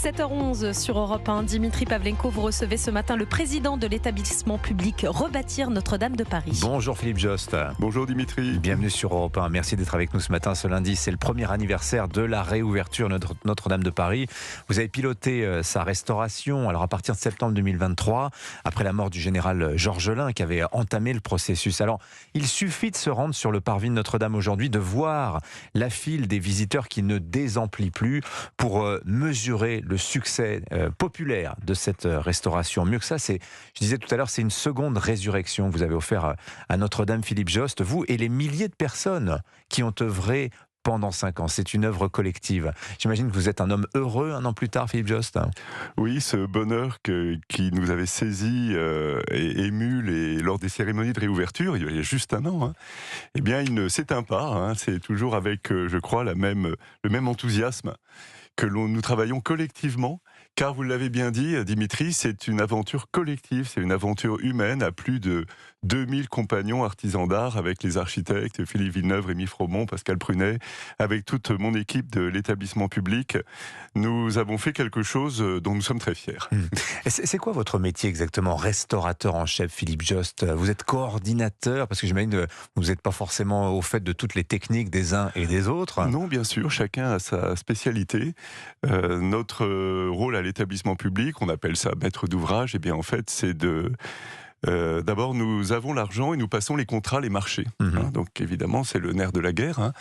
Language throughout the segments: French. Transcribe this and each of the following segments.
7h11 sur Europe 1. Dimitri Pavlenko, vous recevez ce matin le président de l'établissement public Rebâtir Notre-Dame de Paris. Bonjour Philippe Jost. Bonjour Dimitri. Bienvenue sur Europe 1. Merci d'être avec nous ce matin, ce lundi. C'est le premier anniversaire de la réouverture de Notre-Dame de Paris. Vous avez piloté sa restauration alors à partir de septembre 2023, après la mort du général Georges Lain qui avait entamé le processus. Alors, il suffit de se rendre sur le parvis de Notre-Dame aujourd'hui, de voir la file des visiteurs qui ne désemplit plus pour mesurer le succès populaire de cette restauration. Mieux que ça, je disais tout à l'heure, c'est une seconde résurrection que vous avez offert à Notre-Dame, Philippe Jost, vous et les milliers de personnes qui ont œuvré pendant 5 ans. C'est une œuvre collective. J'imagine que vous êtes un homme heureux un an plus tard, Philippe Jost. Oui, ce bonheur qui nous avait saisi et ému lors des cérémonies de réouverture, il y a juste un an, eh bien, il ne s'éteint pas. C'est toujours avec, je crois, le même enthousiasme que nous travaillons collectivement. Car vous l'avez bien dit, Dimitri, c'est une aventure collective, c'est une aventure humaine à plus de 2000 compagnons artisans d'art avec les architectes Philippe Villeneuve, Rémi Fromont, Pascal Prunet, avec toute mon équipe de l'établissement public. Nous avons fait quelque chose dont nous sommes très fiers. C'est quoi votre métier exactement, restaurateur en chef, Philippe Jost? Vous êtes coordinateur, parce que j'imagine que vous n'êtes pas forcément au fait de toutes les techniques des uns et des autres. Non, bien sûr, chacun a sa spécialité. Notre rôle à l'établissement public, on appelle ça maître d'ouvrage, et bien en fait c'est d'abord nous avons l'argent et nous passons les contrats, les marchés. Donc évidemment c'est le nerf de la guerre.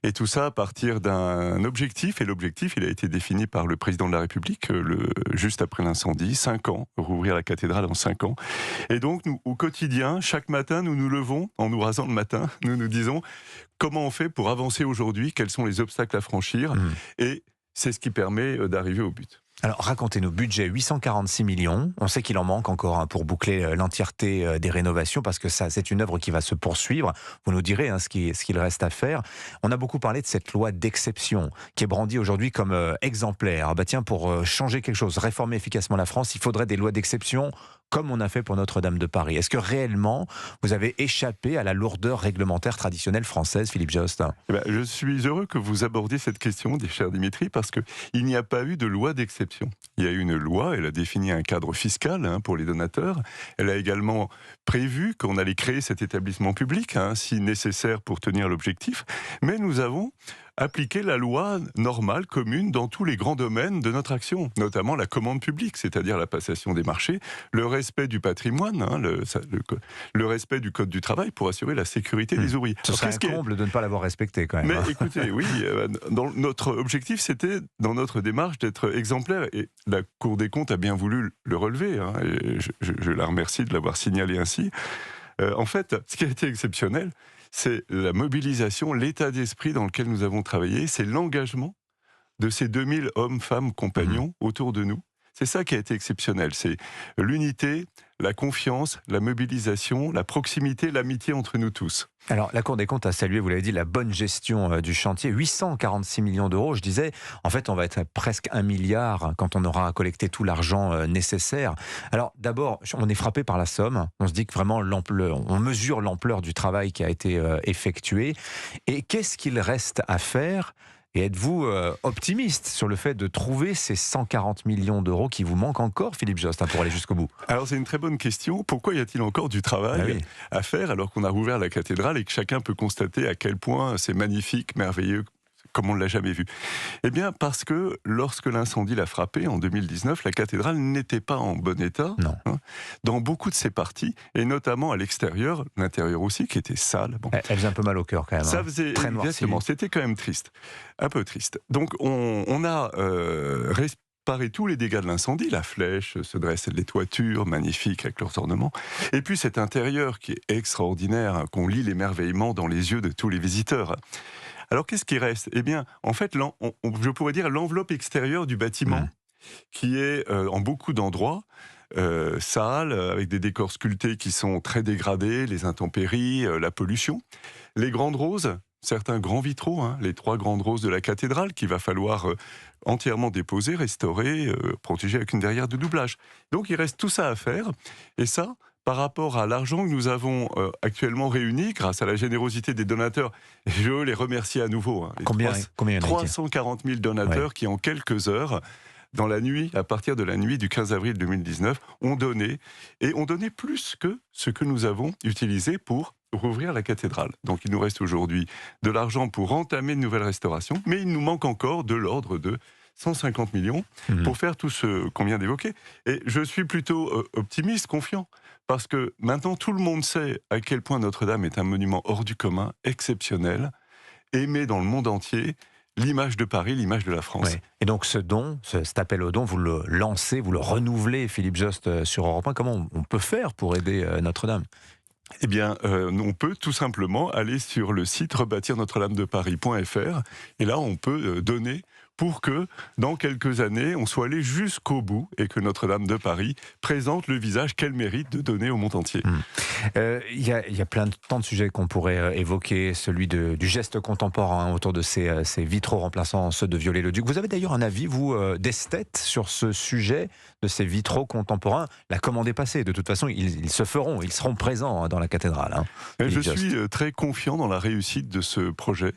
Et tout ça à partir d'un objectif, et l'objectif il a été défini par le président de la République juste après l'incendie, 5 ans, rouvrir la cathédrale en 5 ans. Et donc nous, au quotidien, chaque matin nous nous levons, en nous rasant le matin, nous nous disons comment on fait pour avancer aujourd'hui, quels sont les obstacles à franchir, et c'est ce qui permet d'arriver au but. Alors racontez-nous, budget 846 millions, on sait qu'il en manque encore pour boucler l'entièreté des rénovations parce que ça, c'est une œuvre qui va se poursuivre, vous nous direz ce qu'il reste à faire. On a beaucoup parlé de cette loi d'exception qui est brandie aujourd'hui comme exemplaire. Tiens, pour changer quelque chose, réformer efficacement la France, il faudrait des lois d'exception comme on a fait pour Notre-Dame de Paris. Est-ce que réellement vous avez échappé à la lourdeur réglementaire traditionnelle française, Philippe Jost? Je suis heureux que vous abordiez cette question, cher Dimitri, parce qu'il n'y a pas eu de loi d'exception. Il y a eu une loi, elle a défini un cadre fiscal pour les donateurs. Elle a également prévu qu'on allait créer cet établissement public, si nécessaire pour tenir l'objectif. Mais nous avons appliquer la loi normale, commune, dans tous les grands domaines de notre action, notamment la commande publique, c'est-à-dire la passation des marchés, le respect du patrimoine, le respect du code du travail pour assurer la sécurité des ouvriers. Ce serait un comble de ne pas l'avoir respecté quand même. Mais écoutez, oui, notre objectif c'était, dans notre démarche, d'être exemplaire, et la Cour des comptes a bien voulu le relever, et je la remercie de l'avoir signalé ainsi. En fait, ce qui a été exceptionnel, c'est la mobilisation, l'état d'esprit dans lequel nous avons travaillé, c'est l'engagement de ces 2000 hommes, femmes, compagnons autour de nous. C'est ça qui a été exceptionnel, c'est l'unité, la confiance, la mobilisation, la proximité, l'amitié entre nous tous. Alors, la Cour des comptes a salué, vous l'avez dit, la bonne gestion du chantier. 846 millions d'euros, je disais. En fait, on va être à presque 1 milliard quand on aura collecté tout l'argent nécessaire. Alors, d'abord, on est frappé par la somme. On se dit que vraiment, on mesure l'ampleur du travail qui a été effectué. Et qu'est-ce qu'il reste à faire ? Et êtes-vous optimiste sur le fait de trouver ces 140 millions d'euros qui vous manquent encore, Philippe Jost, pour aller jusqu'au bout? Alors c'est une très bonne question. Pourquoi y a-t-il encore du travail à faire alors qu'on a rouvert la cathédrale et que chacun peut constater à quel point c'est magnifique, merveilleux, comme on ne l'a jamais vu? Eh bien parce que lorsque l'incendie l'a frappé en 2019, la cathédrale n'était pas en bon état dans beaucoup de ses parties, et notamment à l'extérieur, l'intérieur aussi, qui était sale. Elle faisait un peu mal au cœur quand même. Ça faisait très exactement, c'était quand même triste, un peu triste. Donc on a réparé tous les dégâts de l'incendie, la flèche se dresse, les toitures magnifiques avec leurs ornements, et puis cet intérieur qui est extraordinaire, qu'on lit l'émerveillement dans les yeux de tous les visiteurs. Alors qu'est-ce qui reste? Eh bien, en fait, je pourrais dire l'enveloppe extérieure du bâtiment, qui est en beaucoup d'endroits sale, avec des décors sculptés qui sont très dégradés, les intempéries, la pollution. Les grandes roses, certains grands vitraux, les 3 grandes roses de la cathédrale qu'il va falloir entièrement déposer, restaurer, protéger avec une verrière de doublage. Donc il reste tout ça à faire, et ça, par rapport à l'argent que nous avons actuellement réuni grâce à la générosité des donateurs. Je veux les remercier à nouveau. Combien 340 000 donateurs qui, en quelques heures, dans la nuit, à partir de la nuit du 15 avril 2019, ont donné plus que ce que nous avons utilisé pour rouvrir la cathédrale. Donc il nous reste aujourd'hui de l'argent pour entamer de nouvelles restaurations, mais il nous manque encore de l'ordre de 150 millions pour faire tout ce qu'on vient d'évoquer. Et je suis plutôt optimiste, confiant, parce que maintenant tout le monde sait à quel point Notre-Dame est un monument hors du commun, exceptionnel, aimé dans le monde entier, l'image de Paris, l'image de la France. Ouais. Et donc ce don, cet appel au don, vous le lancez, vous le renouvelez, Philippe Jost, sur Europe 1. Comment on peut faire pour aider Notre-Dame ? Eh bien, on peut tout simplement aller sur le site rebâtir-notre-dame-de-paris.fr et là, on peut donner pour que, dans quelques années, on soit allé jusqu'au bout et que Notre-Dame de Paris présente le visage qu'elle mérite de donner au monde entier. Il y a tant de sujets qu'on pourrait évoquer, celui du geste contemporain autour de ces vitraux remplaçant ceux de Viollet-le-Duc. Vous avez d'ailleurs un avis, vous, d'esthète sur ce sujet de ces vitraux contemporains. La commande est passée. De toute façon, ils se feront, ils seront présents dans la cathédrale. Je suis très confiant dans la réussite de ce projet.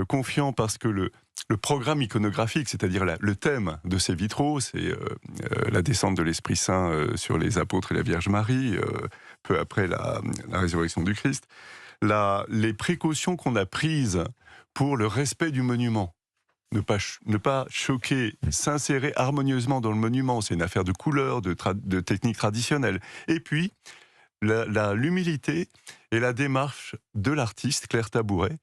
Confiant parce que le programme iconographique, c'est-à-dire le thème de ces vitraux, c'est la descente de l'Esprit Saint sur les apôtres et la Vierge Marie, peu après la résurrection du Christ. Les précautions qu'on a prises pour le respect du monument, ne pas choquer, s'insérer harmonieusement dans le monument, c'est une affaire de couleur, de technique traditionnelle. Et puis, l'humilité et la démarche de l'artiste, Claire Tabouret,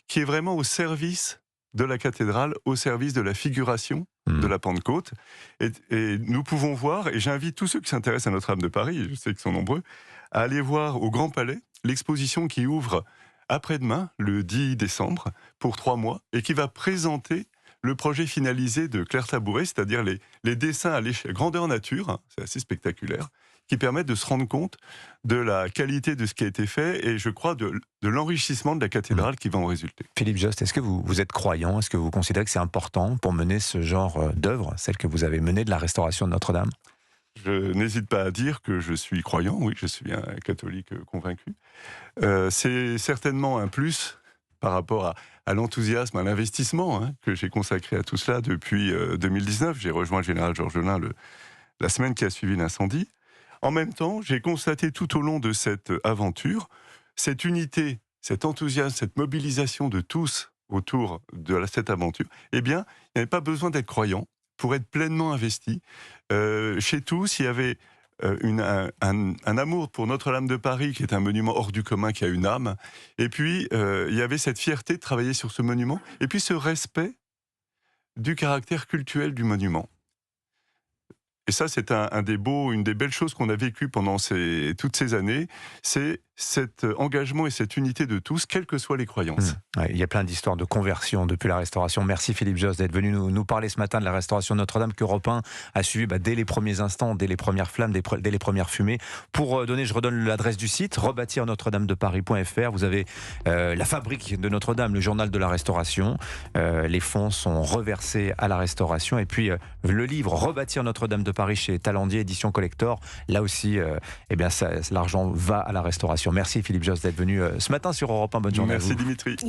qui est vraiment au service de la cathédrale, au service de la figuration de la Pentecôte. Et nous pouvons voir, et j'invite tous ceux qui s'intéressent à Notre-Dame de Paris, je sais qu'ils sont nombreux, à aller voir au Grand Palais l'exposition qui ouvre après-demain, le 10 décembre, pour 3 mois, et qui va présenter le projet finalisé de Claire Tabouret, c'est-à-dire les dessins à l'échelle grandeur nature, c'est assez spectaculaire, qui permettent de se rendre compte de la qualité de ce qui a été fait et je crois de l'enrichissement de la cathédrale qui va en résulter. Philippe Jost, est-ce que vous êtes croyant ? Est-ce que vous considérez que c'est important pour mener ce genre d'œuvre, celle que vous avez menée de la restauration de Notre-Dame ? Je n'hésite pas à dire que je suis croyant, oui, je suis un catholique convaincu. C'est certainement un plus par rapport à l'enthousiasme, à l'investissement que j'ai consacré à tout cela depuis 2019. J'ai rejoint le général Georges Lain la semaine qui a suivi l'incendie. En même temps, j'ai constaté tout au long de cette aventure, cette unité, cet enthousiasme, cette mobilisation de tous autour de cette aventure. Eh bien, il n'y avait pas besoin d'être croyant pour être pleinement investi. Chez tous, il y avait un amour pour Notre-Dame de Paris, qui est un monument hors du commun, qui a une âme. Et puis, il y avait cette fierté de travailler sur ce monument. Et puis, ce respect du caractère cultuel du monument. Et ça, c'est une des belles choses qu'on a vécues pendant toutes ces années, c'est cet engagement et cette unité de tous, quelles que soient les croyances. Ouais, il y a plein d'histoires de conversion depuis la restauration. Merci Philippe Jost d'être venu nous parler ce matin de la restauration de Notre-Dame qu'Europe 1 a suivi dès les premiers instants, dès les premières flammes, dès les premières fumées. Pour donner, je redonne l'adresse du site, rebâtir-notre-dame-de-paris.fr. Vous avez la fabrique de Notre-Dame, le journal de la restauration. Les fonds sont reversés à la restauration. Et puis le livre Rebâtir Notre-Dame de Paris chez Talandier, édition collector. Là aussi, l'argent va à la restauration. Merci Philippe Jost d'être venu ce matin sur Europe 1. Bonne journée à vous. Merci Dimitri.